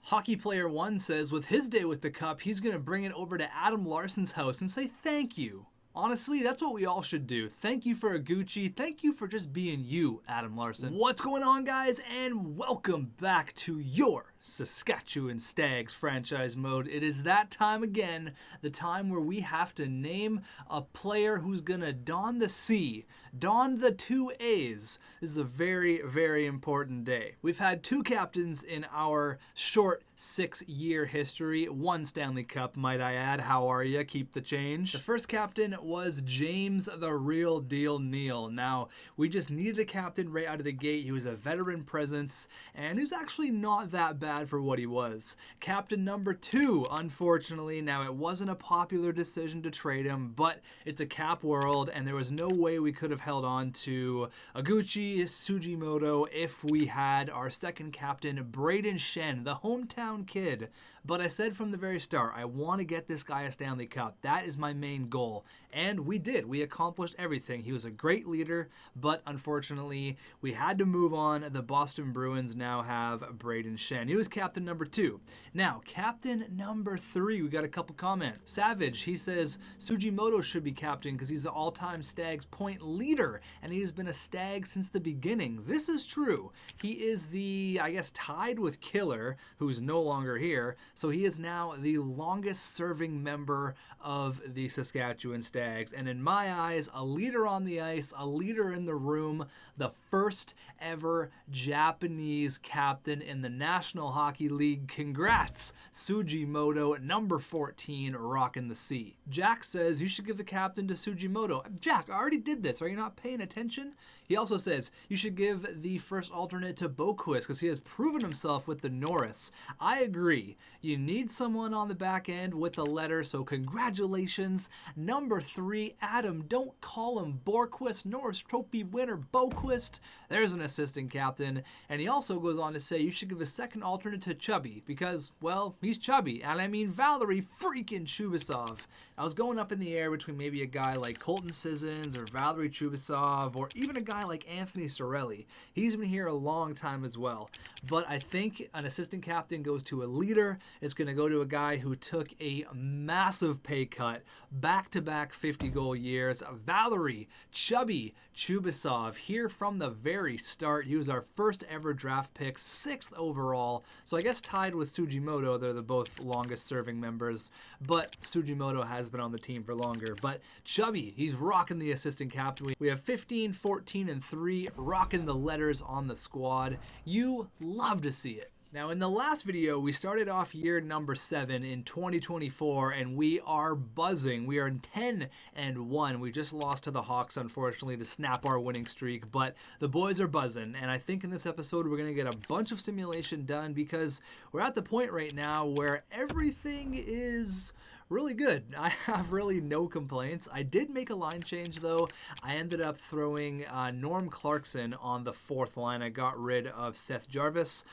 Hockey Player 1 says with his day with the cup, he's going to bring it over to Adam Larson's house and say thank you. Honestly, that's what we all should do. Thank you for a Gucci. Thank you for just being you, Adam Larson. What's going on, guys? And welcome back to your Saskatchewan Stags franchise mode. It is that time again, the time where we have to name a player who's gonna don the C, don the 2 A's. This is a very, very important day. We've had 2 captains in our short 6-year history, 1 Stanley Cup, might I add. How are ya? Keep the change. The first captain was James the Real Deal Neal. Now, we just needed a captain right out of the gate. He was a veteran presence, and he was actually not that bad for what he was. Captain number 2, unfortunately, now it wasn't a popular decision to trade him, but it's a cap world, and there was no way we could have held on to Aguchi Sugimoto if we had our second captain, Brayden Schenn, the hometown kid. But I said from the very start, I want to get this guy a Stanley Cup. That is my main goal. And we did. We accomplished everything. He was a great leader, but unfortunately, we had to move on. The Boston Bruins now have Brayden Schenn. He was captain number 2. Now, captain number 3, we got a couple comments. Savage, he says Sugimoto should be captain because he's the all-time Stags point leader, and he's been a Stag since the beginning. This is true. He is the, I guess, tied with Killer, who's no longer here, so he is now the longest serving member of the Saskatchewan Stags, and in my eyes, a leader on the ice, a leader in the room, the first ever Japanese captain in the National Hockey League. Congrats, Sugimoto, number 14, rocking the C. Jack says you should give the captain to Sugimoto. Jack, I already did this. Are you not paying attention? He also says you should give the first alternate to Boquist because he has proven himself with the Norris. I agree. You need someone on the back end with a letter, so congratulations. Number 3, Adam, don't call him Borquist, Norris Trophy winner Boquist. There's an assistant captain. And he also goes on to say you should give a second alternate to Chubby because, well, he's chubby. And I mean Valery freaking Chubasov. I was going up in the air between maybe a guy like Colton Sissons or Valery Chubasov or even a guy like Anthony Sorelli. He's been here a long time as well. But I think an assistant captain goes to a leader. It's going to go to a guy who took a massive pay cut, back-to-back 50-goal years. Valery Chubby Chubasov here from the very start. He was our first ever draft pick, 6th overall. So I guess tied with Sugimoto, they're the both longest serving members. But Sugimoto has been on the team for longer. But Chubby, he's rocking the assistant captain. We have 15, 14, and 3 rocking the letters on the squad. You love to see it. Now, in the last video, we started off year number 7 in 2024, and we are buzzing. We are 10-1. We just lost to the Hawks, unfortunately, to snap our winning streak, but the boys are buzzing, and I think in this episode, we're going to get a bunch of simulation done because we're at the point right now where everything is really good. I have really no complaints. I did make a line change though. I ended up throwing Norm Clarkson on the 4th line. I got rid of Seth Jarvis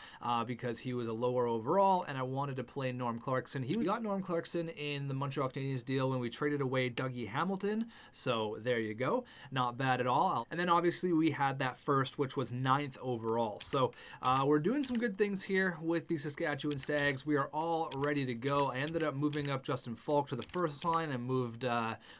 because he was a lower overall and I wanted to play Norm Clarkson. We got Norm Clarkson in the Montreal Canadiens deal when we traded away Dougie Hamilton. So there you go. Not bad at all. And then obviously we had that first, which was 9th overall. So we're doing some good things here with the Saskatchewan Stags. We are all ready to go. I ended up moving up Justin Falk to the first line and moved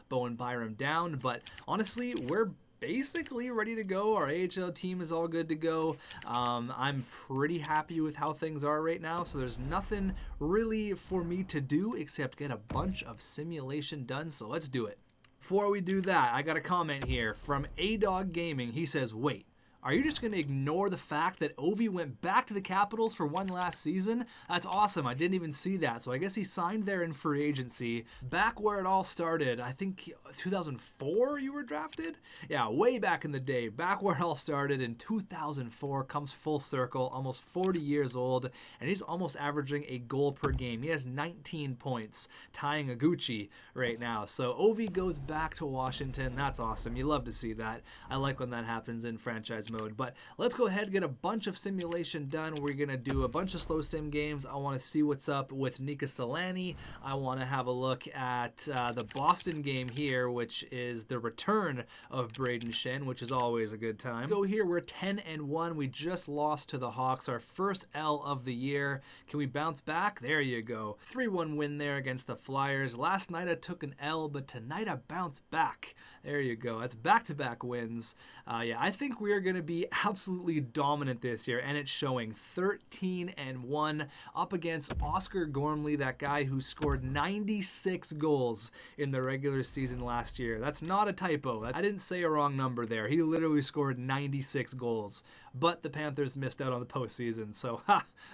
Bowen Byram down, but honestly, we're basically ready to go. Our AHL team is all good to go. I'm pretty happy with how things are right now, so there's nothing really for me to do except get a bunch of simulation done, so let's do it. Before we do that, I got a comment here from A-Dog Gaming. He says, wait, are you just going to ignore the fact that Ovi went back to the Capitals for one last season? That's awesome. I didn't even see that. So I guess he signed there in free agency. Back where it all started, I think 2004 you were drafted? Yeah, way back in the day. Back where it all started in 2004, comes full circle, almost 40 years old, and he's almost averaging a goal per game. He has 19 points, tying Aguchi right now. So Ovi goes back to Washington. That's awesome. You love to see that. I like when that happens in franchise mode. mode. But let's go ahead and get a bunch of simulation done. We're going to do a bunch of slow sim games. I want to see what's up with Nika Solani. I want to have a look at the Boston game here, which is the return of Brayden Schenn, which is always a good time. Go here, we're 10-1. We just lost to the Hawks, our first L of the year. Can we bounce back? There you go. 3-1 win there against the Flyers. Last night I took an L, but tonight I bounced back. There you go. That's back-to-back wins. Yeah, I think we are going to be absolutely dominant this year, and it's showing. 13-1 up against Oscar Gormley, that guy who scored 96 goals in the regular season last year. That's not a typo. I didn't say a wrong number there. He literally scored 96 goals, but the Panthers missed out on the postseason, so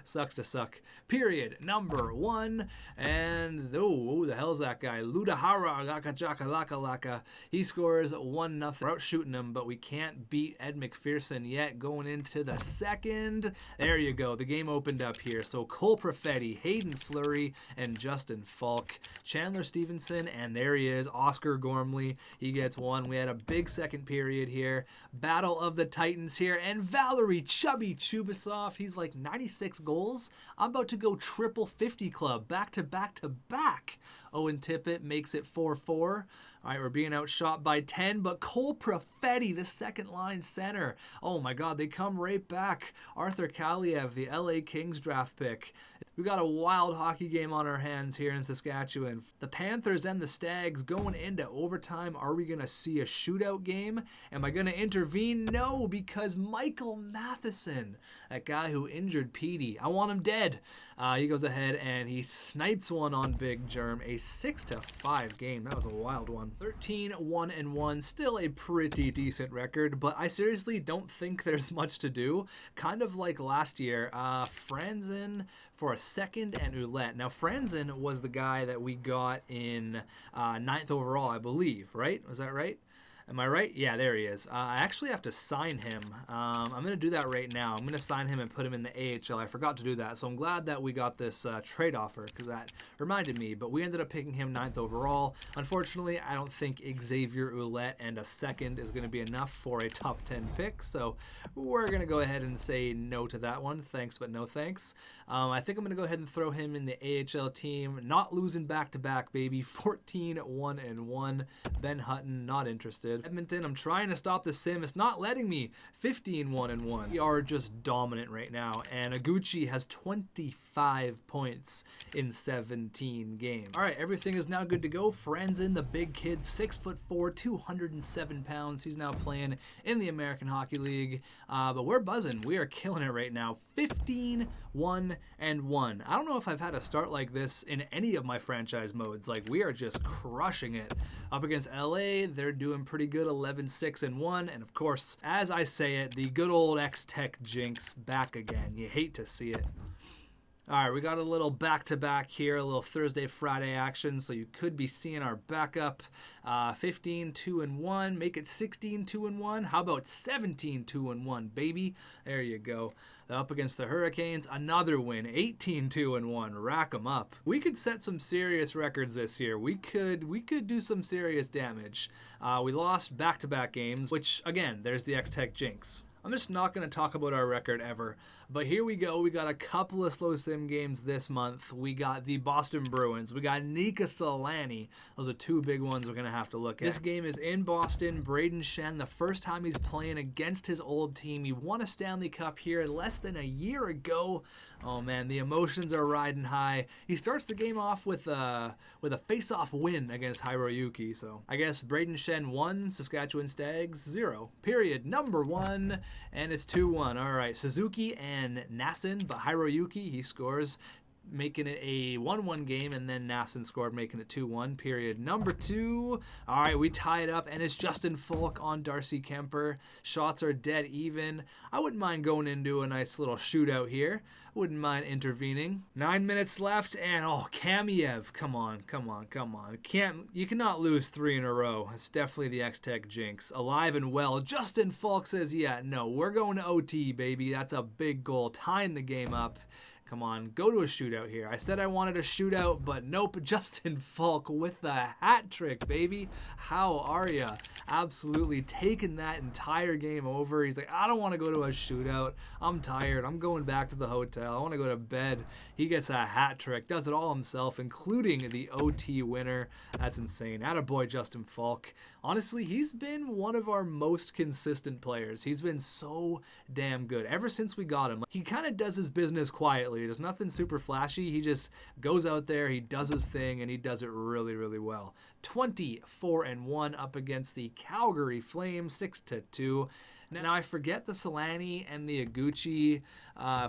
sucks to suck. Period. Number 1, and who the hell's that guy? Ludahara Laka. He scores 1-0. We're out shooting him, but we can't beat Ed McPherson yet. Going into the second. There you go. The game opened up here. So Cole Perfetti, Hayden Fleury, and Justin Falk. Chandler Stevenson, and there he is, Oscar Gormley. He gets 1. We had a big second period here. Battle of the Titans here, and Valery Chubby Chubasov. He's like 96 goals. I'm about to go triple 50 club, back to back to back. Owen Tippett makes it 4-4. All right, we're being outshot by 10, but Cole Perfetti, the second line center. Oh my God, they come right back. Arthur Kaliev, the LA Kings draft pick. We got a wild hockey game on our hands here in Saskatchewan. The Panthers and the Stags going into overtime. Are we going to see a shootout game? Am I going to intervene? No, because Michael Matheson, that guy who injured Petey, I want him dead. He goes ahead and he snipes one on Big Germ. A 6-5 game. That was a wild one. 13-1-1. Still a pretty decent record, but I seriously don't think there's much to do. Kind of like last year, Franzen for a second and Ouellette. Now, Franzen was the guy that we got in 9th overall, I believe, right? Was that right? Am I right? Yeah, there he is. I actually have to sign him. I'm going to do that right now. I'm going to sign him and put him in the AHL. I forgot to do that, so I'm glad that we got this trade offer because that reminded me. But we ended up picking him 9th overall. Unfortunately, I don't think Xavier Ouellette and a second is going to be enough for a top 10 pick, so we're going to go ahead and say no to that one. Thanks, but no thanks. I think I'm going to go ahead and throw him in the AHL team. Not losing back-to-back, baby. 14-1-1. Ben Hutton, not interested. Edmonton, I'm trying to stop the sim. It's not letting me. 15-1-1. We are just dominant right now, and Aguchi has 25 points in 17 games. All right, everything is now good to go. Franzen, the big kid, 6'4", 207 pounds. He's now playing in the American Hockey League, but we're buzzing. We are killing it right now. 15-1-1. I don't know if I've had a start like this in any of my franchise modes. Like, we are just crushing it. Up against LA, they're doing pretty good, 11-6-1. And of course, as I say it, the good old xTech jinx back again. You hate to see it. All right, we got a little back-to-back here, a little Thursday, Friday action, so you could be seeing our backup. 15-2-1, make it 16-2-1. How about 17-2-1, baby? There you go. Up against the Hurricanes, another win, 18-2-1. Rack them up. We could set some serious records this year. We could do some serious damage. We lost back-to-back games, which, again, there's the xTech jinx. I'm just not going to talk about our record ever. But here we go. We got a couple of slow sim games this month. We got the Boston Bruins. We got Nika Solani. Those are two big ones we're going to have to look at. This game is in Boston. Brayden Schenn, the first time he's playing against his old team. He won a Stanley Cup here less than a year ago. Oh, man, the emotions are riding high. He starts the game off with a face-off win against Hiroyuki. So I guess Brayden Schenn 1, Saskatchewan Stags 0. Period. Number 1, and it's 2-1. All right, Suzuki and Nassen, but Hiroyuki, he scores, making it a 1-1 game, and then Nassen scored, making it 2-1. Period. Number 2. All right, we tie it up, and it's Justin Falk on Darcy Kemper. Shots are dead even. I wouldn't mind going into a nice little shootout here. Wouldn't mind intervening. 9 minutes left, and Kamiev. Come on. You cannot lose 3 in a row. It's definitely the xTech jinx. Alive and well. Justin Falk says, yeah, no, we're going to OT, baby. That's a big goal. Tying the game up. Come on, go to a shootout here. I said I wanted a shootout, but nope. Justin Falk with the hat trick, baby. How are ya? Absolutely taking that entire game over. He's like, I don't want to go to a shootout. I'm tired. I'm going back to the hotel. I want to go to bed. He gets a hat trick. Does it all himself, including the OT winner. That's insane. Attaboy, Justin Falk. Honestly, he's been one of our most consistent players. He's been so damn good ever since we got him. He kind of does his business quietly. There's nothing super flashy. He just goes out there, he does his thing, and he does it really, really well. 24-1 up against the Calgary Flames, 6-2. Now, I forget the Solani and the Iguchi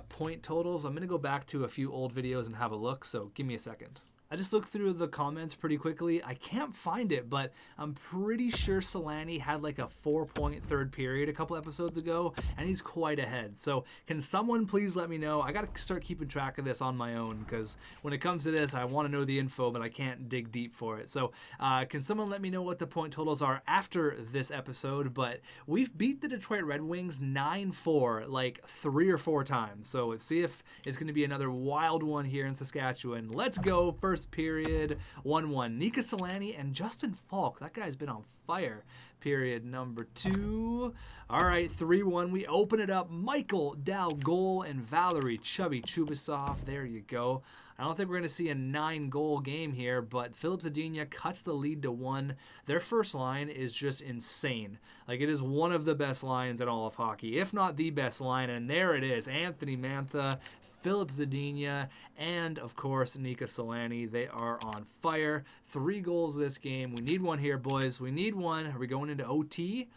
point totals. I'm going to go back to a few old videos and have a look, so give me a second. I just looked through the comments pretty quickly. I can't find it, but I'm pretty sure Solani had like a 4-point third period a couple episodes ago, and he's quite ahead. So can someone please let me know? I got to start keeping track of this on my own, because when it comes to this, I want to know the info, but I can't dig deep for it. So can someone let me know what the point totals are after this episode? But we've beat the Detroit Red Wings 9-4 like 3 or 4 times. So let's see if it's going to be another wild one here in Saskatchewan. Let's go. First period, 1-1. Nika Solani and Justin Falk. That guy's been on fire. Period number 2. All right, 3-1. We open it up. Michael Dalgol and Valerie Chubby Chubasov. There you go. I don't think we're going to see a 9-goal game here, but Filip Zadina cuts the lead to 1. Their first line is just insane. Like, it is one of the best lines in all of hockey, if not the best line, and there it is. Anthony Mantha, Filip Zadina, and of course Nika Solani. They are on fire. 3 goals this game. We need one here, boys. We need one. Are we going into OT?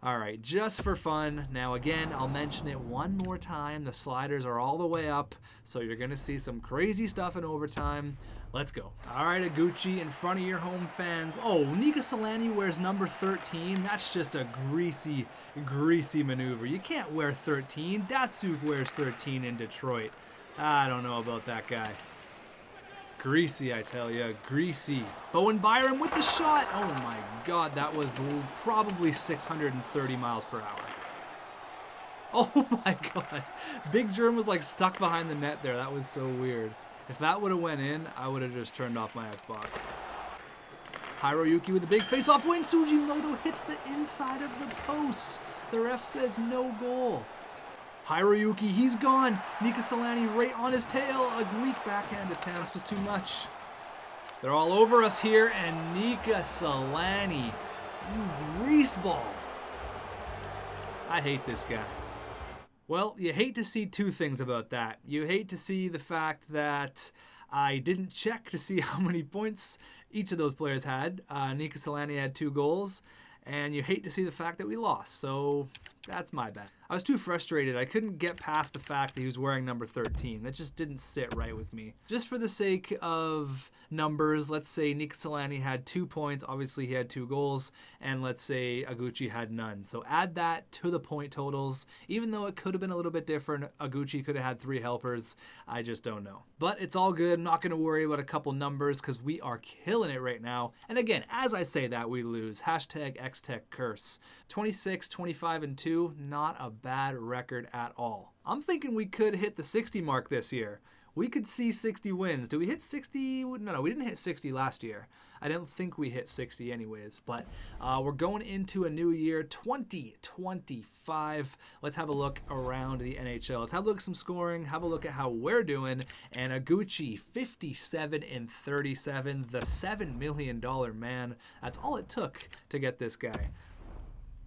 All right, just for fun. Now again, I'll mention it one more time. The sliders are all the way up, so you're gonna see some crazy stuff in overtime. Let's go. All right, Iguchi, in front of your home fans. Oh, Nika Solani wears number 13. That's just a greasy, greasy maneuver. You can't wear 13. Datsuk wears 13 in Detroit. I don't know about that guy. Greasy, I tell you. Greasy. Bowen Byram with the shot. Oh my God, that was probably 630 miles per hour. Oh my God. Big Germ was like stuck behind the net there. That was so weird. If that would have went in, I would have just turned off my Xbox. Hiroyuki with a big face-off win. Sujimoto hits the inside of the post. The ref says no goal. Hiroyuki, he's gone. Nika Solani right on his tail. A weak backhand attempt. This was too much. They're all over us here, and Nika Solani, you greaseball. I hate this guy. Well, you hate to see 2 things about that. You hate to see the fact that I didn't check to see how many points each of those players had. Nika Solani had 2 goals, and you hate to see the fact that we lost. So that's my bad. I was too frustrated. I couldn't get past the fact that he was wearing number 13. That just didn't sit right with me. Just for the sake of numbers, let's say Nika Solani had 2 points. Obviously, he had 2 goals. And let's say Iguchi had none. So add that to the point totals. Even though it could have been a little bit different, Iguchi could have had 3 helpers. I just don't know. But it's all good. I'm not going to worry about a couple numbers because we are killing it right now. And again, as I say that, we lose. Hashtag xTech curse. 26, 25-2. Not a bad record at all. I'm thinking we could hit the 60 mark this year. We could see 60 wins. Did we hit 60? No, we didn't hit 60 last year. I don't think we hit 60 anyways, but we're going into a new year, 2025. Let's have a look around the NHL. Let's have a look at some scoring, have a look at how we're doing, and Iguchi, 57-37, the $7 million man. That's all it took to get this guy.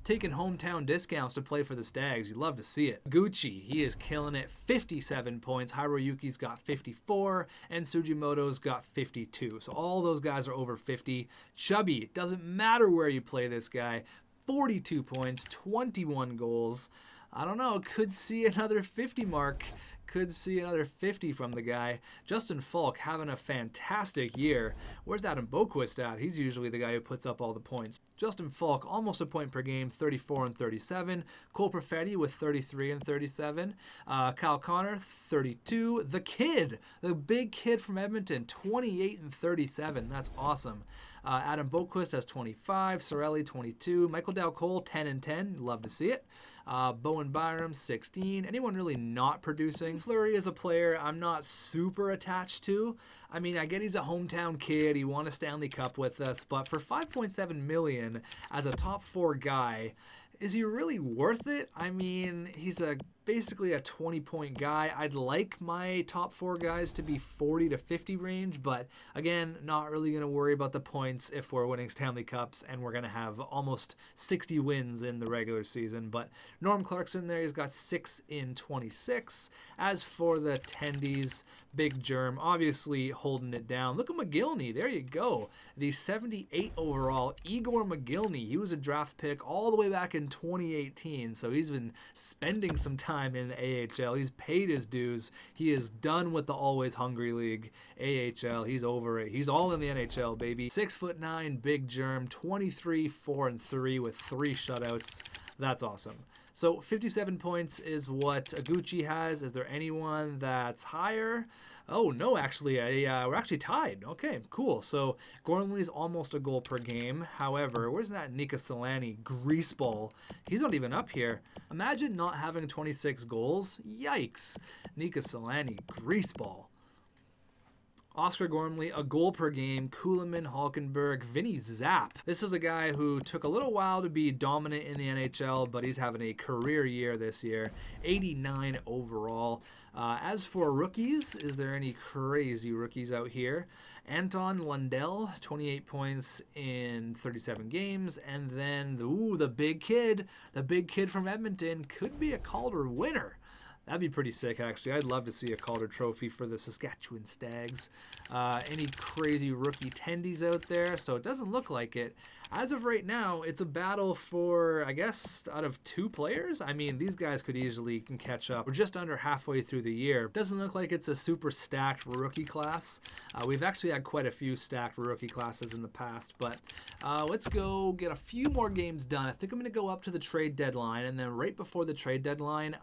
Taking hometown discounts to play for the Stags. You love to see it. Gucci, he is killing it. 57 points. Hiroyuki's got 54, and Sujimoto's got 52. So all those guys are over 50. Chubby, it doesn't matter where you play this guy. 42 points, 21 goals. I don't know, could see another 50 mark. Could see another 50 from the guy. Justin Falk having a fantastic year. Where's Adam Boquist at? He's usually the guy who puts up all the points. Justin Falk, almost a point per game, 34-37. Cole Perfetti with 33-37. Kyle Connor, 32. The kid, the big kid from Edmonton, 28-37. That's awesome. Adam Boquist has 25. Sorelli, 22. Michael Dalcole, 10-10. Love to see it. Bowen Byram, 16. Anyone really not producing? Fleury is a player I'm not super attached to. I mean, I get he's a hometown kid. He won a Stanley Cup with us, but for $5.7 million as a top 4 guy, is he really worth it? I mean, he's basically a 20-point guy. I'd like my top 4 guys to be 40 to 50 range, but again, not really going to worry about the points if we're winning Stanley Cups and we're going to have almost 60 wins in the regular season. But Norm Clarkson there, he's got 6 in 26. As for the tendies, Big Germ, obviously holding it down. Look at McGillney, there you go. The 78 overall, Igor McGillney. He was a draft pick all the way back in 2018, so he's been spending some time in the AHL. He's paid his dues. He is done with the always hungry league. AHL, he's over it. He's all in the NHL, baby. 6'9", Big Germ, 23, 4-3 with 3 shutouts. That's awesome. So 57 points is what Iguchi has. Is there anyone that's higher? Oh, no, actually, we're actually tied. Okay, cool. So Gormley's almost a goal per game. However, where's that Nika Solani greaseball? He's not even up here. Imagine not having 26 goals. Yikes. Nika Solani greaseball. Oscar Gormley, a goal per game. Kuhlman, Hulkenberg, Vinny Zapp. This was a guy who took a little while to be dominant in the NHL, but he's having a career year this year. 89 overall. As for rookies, is there any crazy rookies out here? Anton Lundell, 28 points in 37 games. And then, the big kid from Edmonton could be a Calder winner. That'd be pretty sick, actually. I'd love to see a Calder trophy for the Saskatchewan Stags. Any crazy rookie tendies out there? So it doesn't look like it. As of right now, it's a battle for, I guess, out of 2 players. I mean, these guys could easily catch up. We're just under halfway through the year. Doesn't look like it's a super stacked rookie class. We've actually had quite a few stacked rookie classes in the past, but let's go get a few more games done. I think I'm going to go up to the trade deadline, and then right before the trade deadline,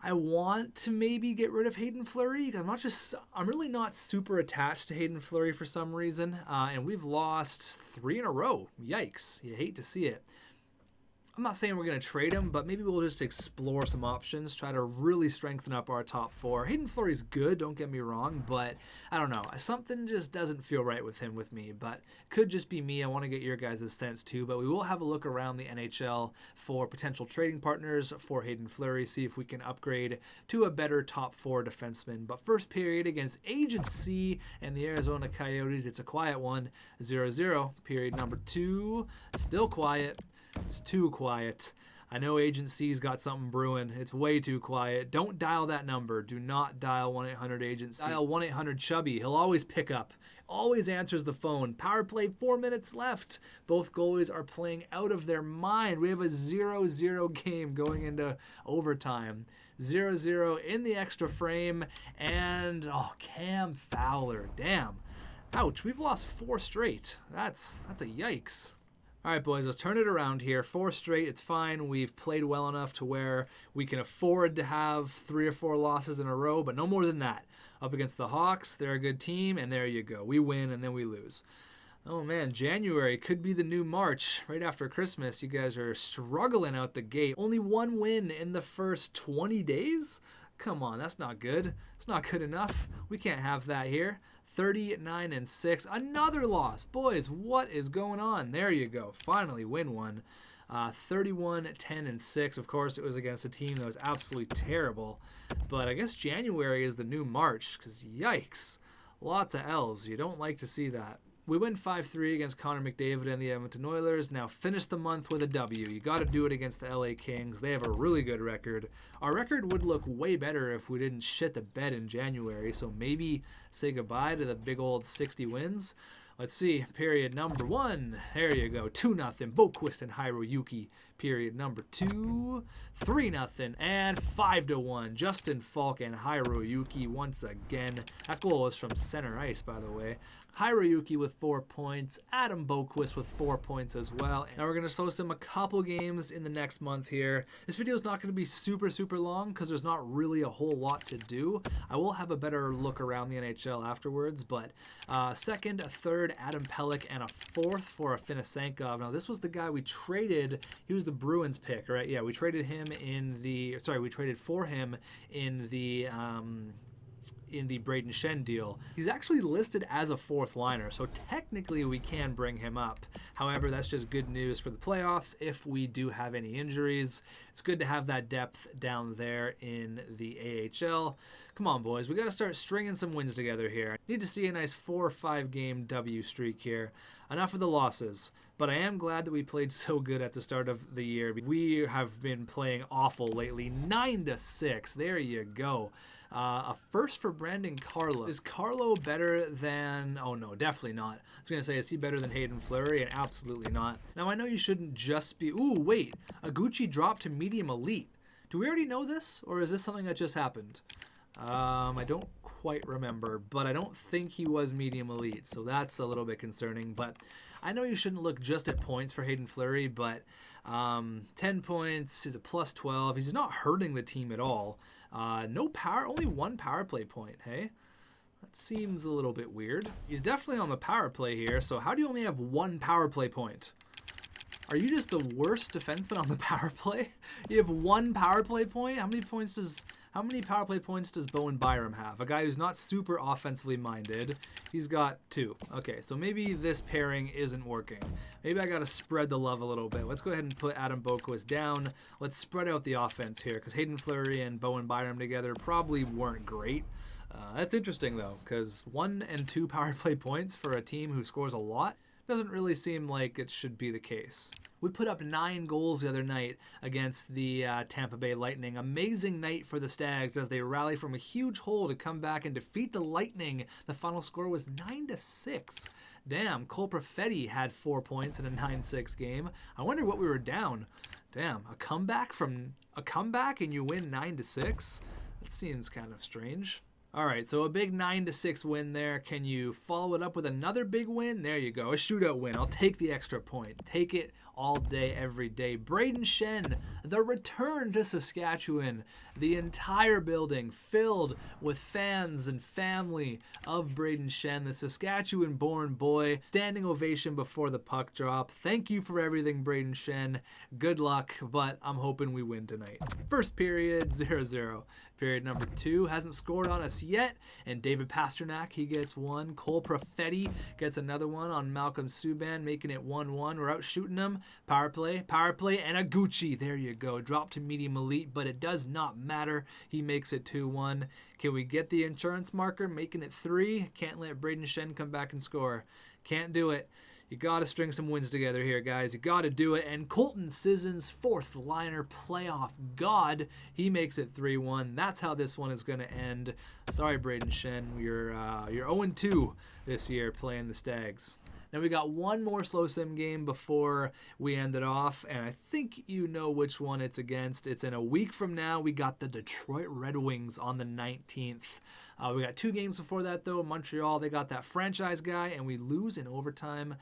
I want to maybe get rid of Hayden Fleury. I'm really not super attached to Hayden Fleury for some reason. And we've lost 3 in a row. Yikes. You hate to see it. I'm not saying we're going to trade him, but maybe we'll just explore some options, try to really strengthen up our top 4. Hayden Fleury's good, don't get me wrong, but I don't know. Something just doesn't feel right with him with me, but could just be me. I want to get your guys' sense too, but we will have a look around the NHL for potential trading partners for Hayden Fleury, see if we can upgrade to a better top 4 defenseman. But first period against Agent C and the Arizona Coyotes, it's a quiet one, 0-0. Period number 2, still quiet. It's too quiet. I know Agent C's got something brewing. It's way too quiet. Don't dial that number. Do not dial 1-800-AGENT-C. Dial 1-800-CHUBBY. He'll always pick up. Always answers the phone. Power play, 4 minutes left. Both goalies are playing out of their mind. We have a 0-0 game going into overtime. 0-0 in the extra frame. And, Cam Fowler. Damn. Ouch, we've lost 4 straight. That's a yikes. All right, boys, let's turn it around here. 4 straight, it's fine. We've played well enough to where we can afford to have 3 or 4 losses in a row, but no more than that. Up against the Hawks, they're a good team, and there you go. We win, and then we lose. Oh, man, January could be the new March. Right after Christmas, you guys are struggling out the gate. Only 1 win in the first 20 days? Come on, that's not good. It's not good enough. We can't have that here. 39-6, another loss. Boys, what is going on? There you go. Finally win one. 31-10-6. Of course, it was against a team that was absolutely terrible. But I guess January is the new March, because yikes. Lots of L's. You don't like to see that. We win 5-3 against Connor McDavid and the Edmonton Oilers. Now finish the month with a W. You got to do it against the LA Kings. They have a really good record. Our record would look way better if we didn't shit the bed in January. So maybe say goodbye to the big old 60 wins. Let's see. Period number 1. There you go. 2-0. Boquist and Hiroyuki. Period number 2. 3-0. And 5-1. Justin Falk and Hiroyuki once again. That goal was from center ice, by the way. Hiroyuki with 4 points, Adam Boquist with 4 points as well. Now we're going to host him a couple games in the next month here. This video is not going to be super long because there's not really a whole lot to do. I will have a better look around the NHL afterwards, but second, a third, Adam Pelech, and a 4th for a Finisenkov. Now this was the guy we traded. He was the Bruins pick, right? Yeah, we traded him in the, sorry, we traded for him in the Brayden Schenn deal. He's actually listed as a fourth liner, so technically we can bring him up. However, that's just good news for the playoffs if we do have any injuries. It's good to have that depth down there in the AHL. Come on, boys. We got to start stringing some wins together here. Need to see a nice 4 or 5 game W streak here. Enough of the losses, but I am glad that we played so good at the start of the year. We have been playing awful lately. 9-6. There you go. A first for Brandon Carlo. Is Carlo better than... Oh, no, definitely not. I was going to say, is he better than Hayden Fleury? And absolutely not. Now, I know you shouldn't just be... Ooh, wait. Gucci dropped to medium elite. Do we already know this? Or is this something that just happened? I don't quite remember, but I don't think he was medium elite, so that's a little bit concerning. But I know you shouldn't look just at points for Hayden Fleury, but 10 points, he's a plus 12. He's not hurting the team at all. No power, only 1 power play point, hey? That seems a little bit weird. He's definitely on the power play here, so how do you only have 1 power play point? Are you just the worst defenseman on the power play? You have 1 power play point? How many power play points does Bowen Byram have? A guy who's not super offensively minded. He's got 2. Okay, so maybe this pairing isn't working. Maybe I got to spread the love a little bit. Let's go ahead and put Adam Boquist down. Let's spread out the offense here, because Hayden Fleury and Bowen Byram together probably weren't great. That's interesting, though, because 1 and 2 power play points for a team who scores a lot doesn't really seem like it should be the case. We put up 9 goals the other night against the Tampa Bay Lightning. Amazing night for the Stags as they rally from a huge hole to come back and defeat the Lightning. The final score was 9-6. Damn, Cole Perfetti had 4 points in a 9-6 game. I wonder what we were down. Damn, a comeback and you win 9-6? That seems kind of strange. All right, so a big 9-6 win there. Can you follow it up with another big win? There you go, a shootout win. I'll take the extra point. Take it all day, every day. Brayden Schenn, the return to Saskatchewan. The entire building filled with fans and family of Brayden Schenn, the Saskatchewan-born boy. Standing ovation before the puck drop. Thank you for everything, Brayden Schenn. Good luck, but I'm hoping we win tonight. First period, 0-0. Period number 2 hasn't scored on us yet, and David Pastrnak, he gets 1. Cole Perfetti gets another one on Malcolm Subban, making it 1-1. We're out shooting them. Power play, and a Gucci. There you go. Drop to medium elite, but it does not matter. He makes it 2-1. Can we get the insurance marker, making it 3? Can't let Brayden Schenn come back and score. Can't do it. You got to string some wins together here, guys. You got to do it. And Colton Sissons, 4th liner, playoff god. He makes it 3-1. That's how this one is going to end. Sorry, Brayden Schenn. You're 0-2 this year playing the Stags. Now we got one more slow sim game before we end it off, and I think you know which one it's against. It's in a week from now. We got the Detroit Red Wings on the 19th. We got 2 games before that, though. Montreal, they got that franchise guy, and we lose in overtime.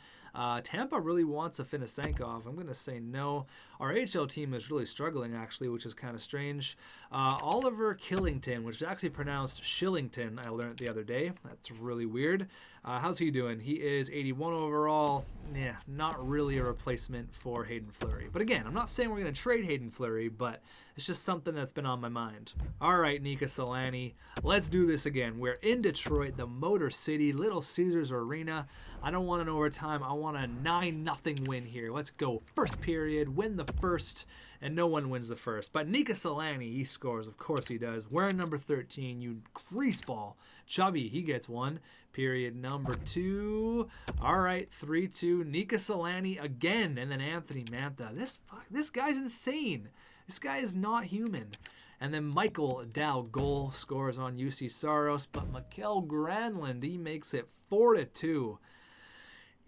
Tampa really wants a Finisenkov. I'm going to say no. Our AHL team is really struggling, actually, which is kind of strange. Oliver Killington, which is actually pronounced Shillington, I learned the other day. That's really weird. How's he doing? He is 81 overall. Yeah, not really a replacement for Hayden Fleury. But again, I'm not saying we're going to trade Hayden Fleury, but it's just something that's been on my mind. All right, Nika Solani, let's do this again. We're in Detroit, the Motor City, Little Caesars Arena. I don't want an overtime. I want a 9-0 win here. Let's go. First period, win the first, and no one wins the first. But Nika Solani, he scores. Of course he does. Wearing number 13, you greaseball. Chubby, he gets 1. Period number 2. All right, 3-2. Nika Solani again, and then Anthony Mantha. This guy's insane. This guy is not human. And then Michael Dow goal scores on UC Saros, but Mikkel Granlund, he makes it 4-2.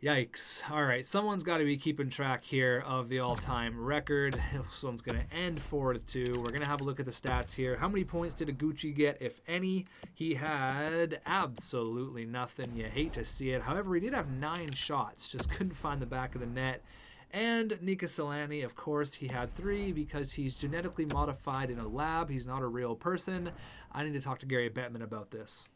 Yikes. All right, someone's got to be keeping track here of the all-time record. This one's going to end 4-2. We're going to have a look at the stats here. How many points did Gucci get, if any? He had absolutely nothing. You hate to see it. However, he did have 9 shots. Just couldn't find the back of the net. And Nika Solani, of course, he had 3 because he's genetically modified in a lab. He's not a real person. I need to talk to Gary Bettman about this.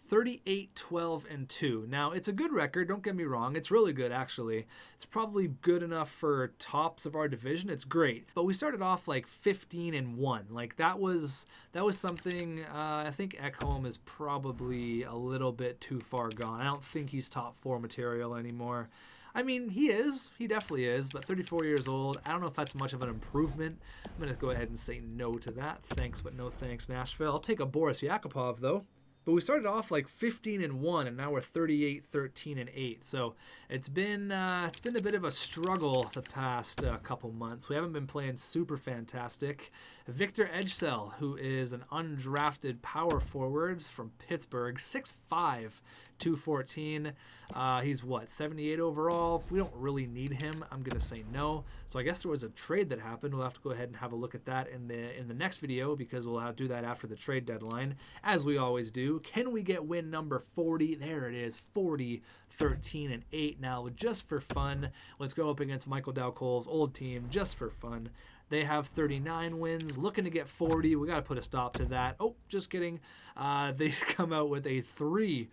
38, 12, and 2. Now, it's a good record, don't get me wrong. It's really good, actually. It's probably good enough for tops of our division. It's great. But we started off like 15 and 1. Like, that was something, I think Ekholm is probably a little bit too far gone. I don't think he's top 4 material anymore. I mean, he is. He definitely is, but 34 years old. I don't know if that's much of an improvement. I'm going to go ahead and say no to that. Thanks, but no thanks, Nashville. I'll take a Boris Yakupov, though. But we started off like 15 and 1, and now we're 38, 13, and 8. So it's been a bit of a struggle the past couple months. We haven't been playing super fantastic. Victor Edgesell, who is an undrafted power forward from Pittsburgh, 6'5", 214. He's what, 78 overall? We don't really need him. I'm gonna say no. So I guess there was a trade that happened. We'll have to go ahead and have a look at that in the next video, because we'll do that after the trade deadline, as we always do. Can we get win number 40? There it is, 40, 13, and 8. Now, just for fun, let's go up against Michael Dowcole's old team, just for fun. They have 39 wins, looking to get 40. We got to put a stop to that. Oh, just kidding. They come out with a 3-0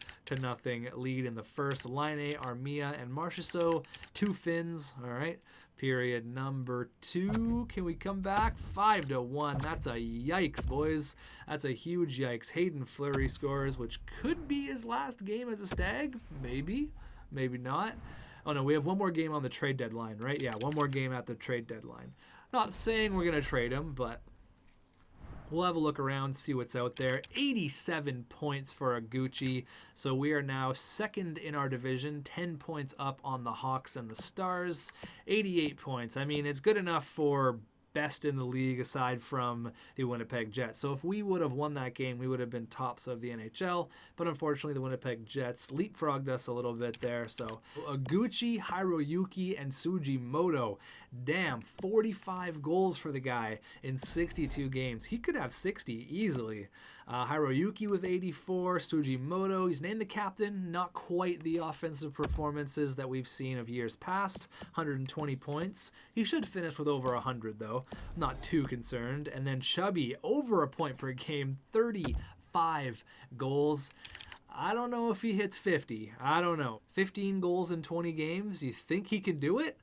lead in the first. Laine, Armia, and Marchessault, 2 Finns. All right. Period number 2. Can we come back? 5-1. That's a yikes, boys. That's a huge yikes. Hayden Fleury scores, which could be his last game as a Stag. Maybe. Maybe not. Oh, no, we have one more game on the trade deadline, right? Yeah, one more game at the trade deadline. Not saying we're going to trade him, but we'll have a look around, see what's out there. 87 points for Gucci. So we are now second in our division, 10 points up on the Hawks and the Stars. 88 points. I mean, it's good enough for best in the league aside from the Winnipeg Jets. So if we would have won that game, we would have been tops of the NHL. But unfortunately, the Winnipeg Jets leapfrogged us a little bit there. So Gucci, Hiroyuki, and Sugimoto. Damn, 45 goals for the guy in 62 games. He could have 60 easily. Hiroyuki with 84, Sugimoto, he's named the captain. Not quite the offensive performances that we've seen of years past. 120 points. He should finish with over 100 though. I'm not too concerned. And then Chubby, over a point per game, 35 goals. I don't know if he hits 50. I don't know. 15 goals in 20 games. You think he can do it?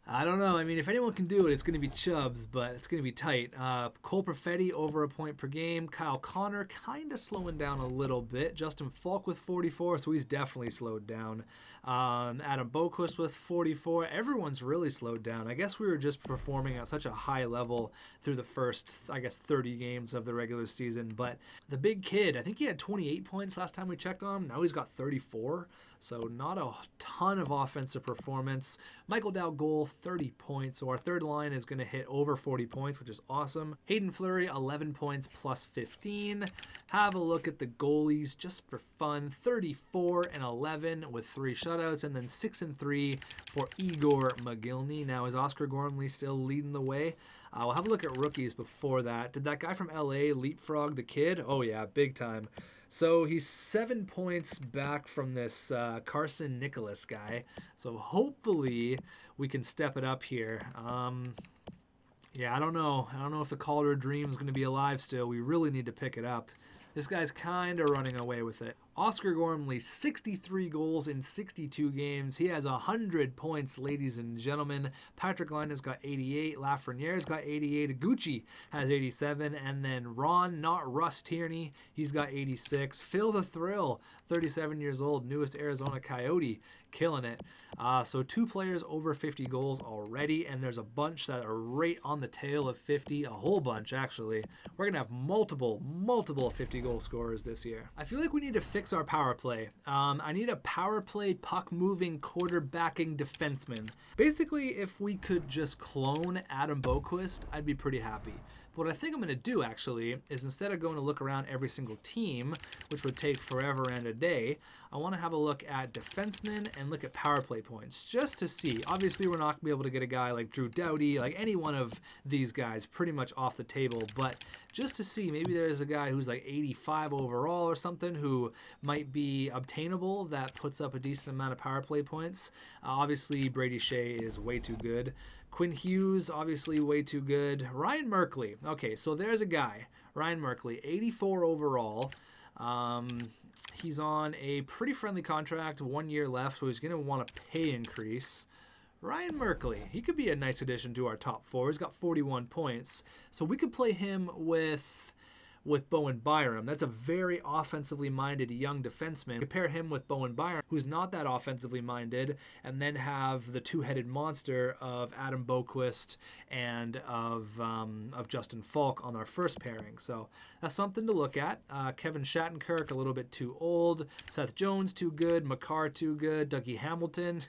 I don't know. I mean, if anyone can do it, it's going to be Chubbs, but it's going to be tight. Cole Perfetti, over a point per game. Kyle Connor, kind of slowing down a little bit. Justin Falk with 44, so he's definitely slowed down. Adam Boquist with 44. Everyone's really slowed down. I guess we were just performing at such a high level through the first, 30 games of the regular season. But the big kid, I think he had 28 points last time we checked on him. Now he's got 34. So not a ton of offensive performance. Michael Dow goal, 30 points. So our third line is going to hit over 40 points, which is awesome. Hayden Fleury, 11 points plus 15. Have a look at the goalies just for fun. 34 and 11 with 3 shutouts, and then 6 and 3 for Igor Mogilny. Now, is Oscar Gormley still leading the way? We'll have a look at rookies before that. Did that guy from LA leapfrog the kid? Oh yeah, big time. So he's 7 points back from this Carson Nicholas guy. So hopefully we can step it up here. Yeah, I don't know. I don't know if the Calder dream is going to be alive still. We really need to pick it up. This guy's kind of running away with it. Oscar Gormley, 63 goals in 62 games. He has 100 points, ladies and gentlemen. Patrick Line has got 88. Lafreniere's got 88. Gucci has 87. And then Ron, not Russ Tierney, he's got 86. Phil the Thrill, 37 years old, newest Arizona Coyote, killing it. So 2 players over 50 goals already, and there's a bunch that are right on the tail of 50, a whole bunch actually. We're going to have multiple 50-goal scorers this year. I feel like we need to fix our power play. I need a power play puck-moving, quarterbacking defenseman. Basically, if we could just clone Adam Boquist, I'd be pretty happy. But what I think I'm going to do, actually, is instead of going to look around every single team, which would take forever and a day, I want to have a look at defensemen and look at power play points, just to see. Obviously, we're not going to be able to get a guy like Drew Doughty, like any one of these guys, pretty much off the table. But just to see, maybe there's a guy who's like 85 overall or something who might be obtainable that puts up a decent amount of power play points. Obviously, Brady Shea is way too good. Quinn Hughes, obviously way too good. Ryan Merkley. Okay, so there's a guy. Ryan Merkley, 84 overall. He's on a pretty friendly contract, 1 year left, so he's going to want a pay increase. Ryan Merkley, he could be a nice addition to our top four. He's got 41 points, so we could play him with Bowen Byram. That's a very offensively minded young defenseman. Compare him with Bowen Byram, who's not that offensively minded, and then have the two-headed monster of Adam Boquist and of Justin Falk on our first pairing. So that's something to look at. Kevin Shattenkirk, a little bit too old. Seth Jones, too good. Makar, too good. Dougie Hamilton.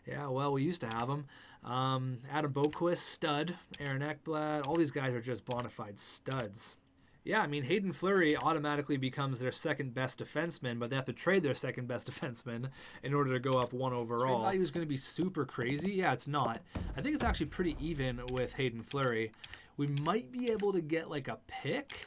Yeah, well, we used to have him. Adam Boquist, stud. Aaron Ekblad. All these guys are just bona fide studs. Yeah, I mean, Hayden Fleury automatically becomes their second best defenseman, but they have to trade their second best defenseman in order to go up one overall. Trade value is going to be super crazy. Yeah, it's not. I think it's actually pretty even with Hayden Fleury. We might be able to get like a pick,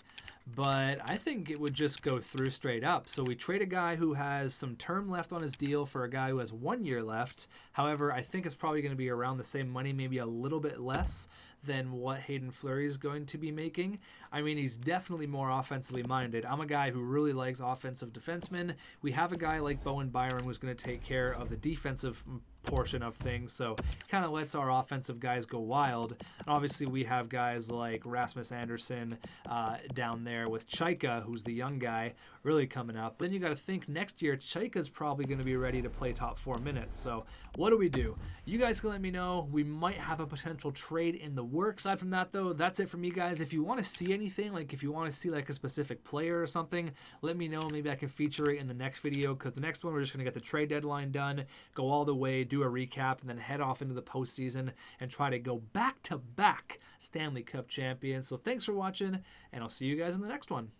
but I think it would just go through straight up. So we trade a guy who has some term left on his deal for a guy who has 1 year left. However, I think it's probably going to be around the same money, maybe a little bit less than what Hayden Fleury is going to be making. I mean, he's definitely more offensively minded. I'm a guy who really likes offensive defensemen. We have a guy like Bowen Byram who's going to take care of the defensive portion of things, so kind of lets our offensive guys go wild. And obviously, we have guys like Rasmus Anderson down there with Chaika, who's the young guy, really coming up. Then you got to think next year, Chaika's probably going to be ready to play top 4 minutes. So what do? You guys can let me know. We might have a potential trade in the works. Aside from that, though, that's it for me, guys. If you want to see anything, like if you want to see like a specific player or something, let me know. Maybe I can feature it in the next video, because the next one we're just going to get the trade deadline done, go all the way, do a recap, and then head off into the postseason and try to go back-to-back Stanley Cup champions. So thanks for watching, and I'll see you guys in the next one.